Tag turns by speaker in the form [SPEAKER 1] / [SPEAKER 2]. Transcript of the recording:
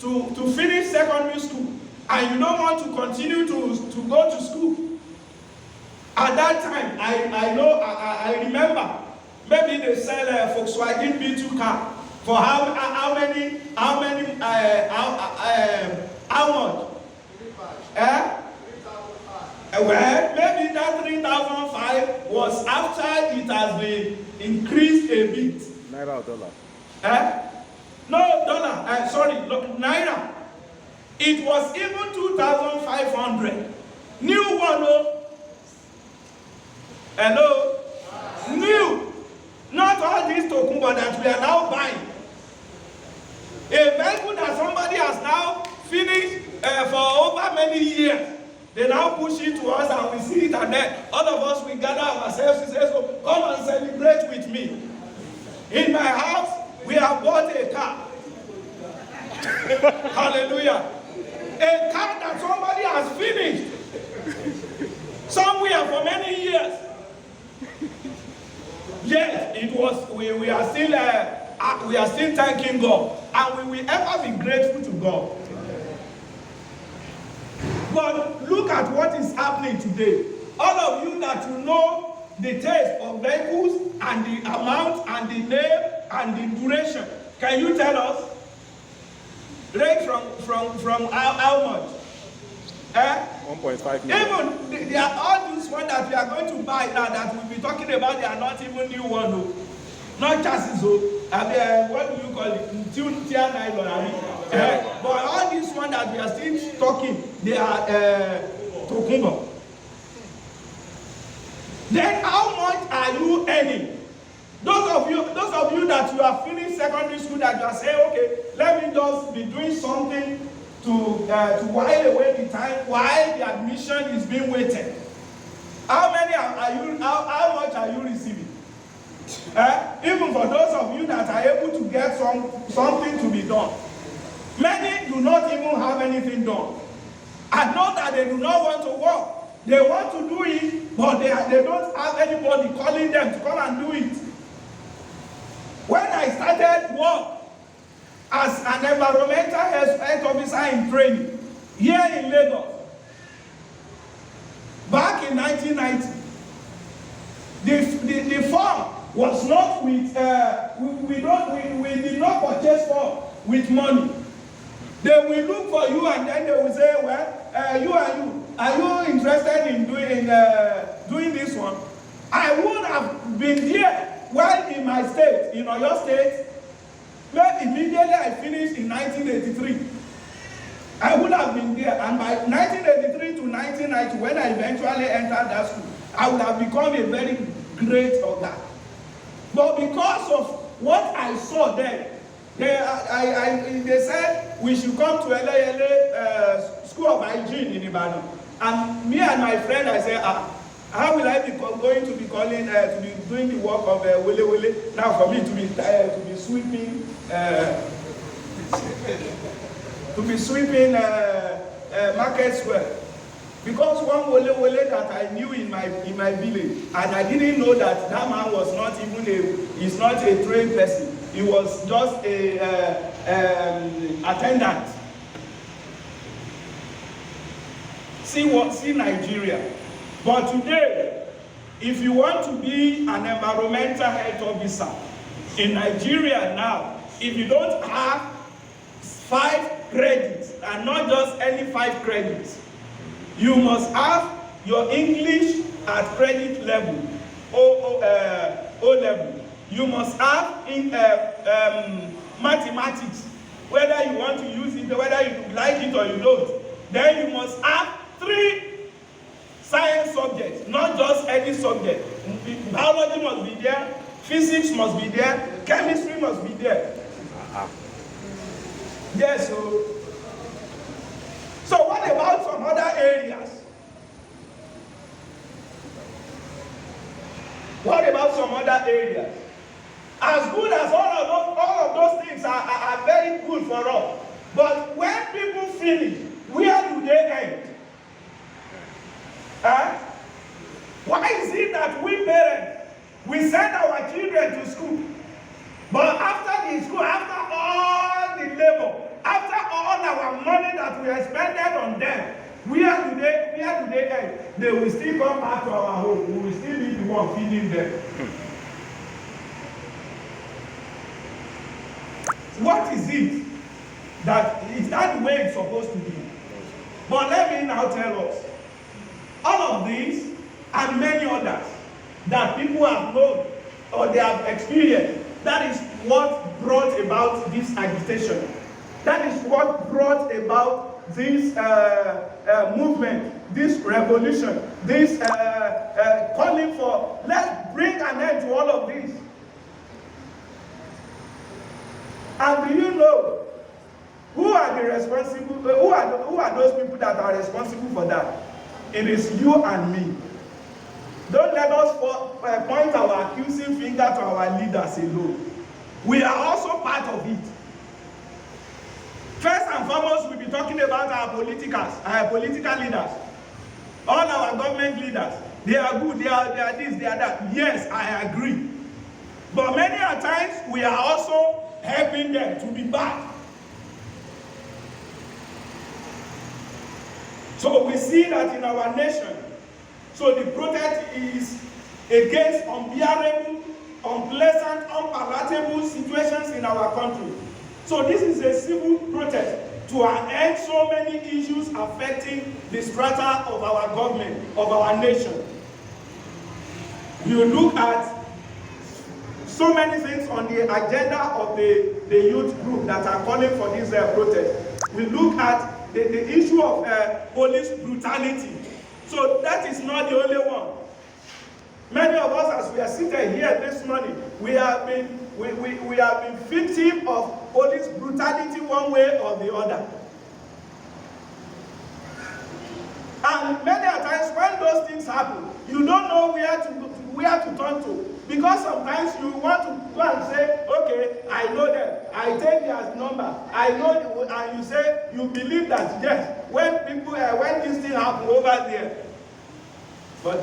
[SPEAKER 1] to finish secondary school and you don't want to continue to go to school. At that time, I remember, maybe they sell a Volkswagen B2 car for how much? Well, maybe that 3,005 was after it has been increased a bit.
[SPEAKER 2] Naira or dollar?
[SPEAKER 1] No, dollar. Sorry, naira. It was even 2,500. New one, oh. Hello? New. Not all these tokumba that we are now buying. A vehicle that somebody has now finished for over many years. They now push it to us and we see it, and then all of us, we gather ourselves and say, so come and celebrate with me. In my house, we have bought a car. Hallelujah. A car that somebody has finished somewhere for many years. Yet it was we are still thanking God, and we will ever be grateful to God. But look at what is happening today. All of you that you know the taste of vehicles and the amount and the name and the duration, can you tell us? Rate from how much?
[SPEAKER 2] 1.5 million.
[SPEAKER 1] Even they are all these ones that we are going to buy now that we'll be talking about, they are not even new one. No. Not chassis. What do you call it? Tier nylon. But all these ones that we are still talking, they are tokumbo. Then how much are you earning? Those of you that you are finished secondary school, that you are saying, okay, let me just be doing something to while away the time while the admission is being waited. How much are you receiving? Even for those of you that are able to get something to be done. Many do not even have anything done. I know that they do not want to work. They want to do it, but they don't have anybody calling them to come and do it. When I started work as an environmental health officer in training here in Lagos, back in 1990, the form was not with, we did not purchase form with money. They will look for you and then they will say, well, are you interested in doing this one? I would have been there while in my state, in Oyo State, where immediately I finished in 1983. I would have been there, and by 1983 to 1990, when I eventually entered that school, I would have become a very great organ. But because of what I saw then, they said we should come to LALA School of Hygiene in Ibadan. And me and my friend, I said, how will I be going to be calling, to be doing the work of Wele Wele? Now for me to be sweeping, Market Square. Because one Wele Wele that I knew in my village, and I didn't know that that man was not even he's not a trained person. He was just a attendant. See Nigeria. But today, if you want to be an environmental health officer in Nigeria now, if you don't have 5 credits, and not just any 5 credits, you must have your English at credit level, O level. You must have in mathematics, whether you want to use it, whether you like it or you don't. Then you must have 3 science subjects, not just any subject. Biology must be there, physics must be there, chemistry must be there. Yes, so what about some other areas? What about some other areas? As good as all of those things are very good for us, but when people finish, where do they end? Why is it that we parents, we send our children to school, but after the school, after all the labor, after all we expended on them, where do they end? They will still come back to our home. We will still be the one feeding them. What is it? Is that the way it's supposed to be? But let me now tell us, all of these and many others that people have known or they have experienced, that is what brought about this agitation. That is what brought about this movement, this revolution, this calling for, let's bring an end to all of this. And do you know who are the responsible? Who are those people that are responsible for that? It is you and me. Don't let us point our accusing finger to our leaders alone. We are also part of it. First and foremost, we'll be talking about our political leaders. All our government leaders. They are good, they are this, they are that. Yes, I agree. But many a times, we are also helping them to be bad. So we see that in our nation. So the protest is against unbearable, unpleasant, unpalatable situations in our country. So this is a civil protest to end so many issues affecting the strata of our government, of our nation. You look at so many things on the agenda of the youth group that are calling for this protest. We look at the issue of police brutality. So that is not the only one. Many of us, as we are seated here this morning, we have been victim of police brutality one way or the other. And many a times when those things happen, you don't know where to turn to. Because sometimes you want to go and say, okay, I know them, I take their number, I know, and you say, you believe that, yes, when this thing happen over there. But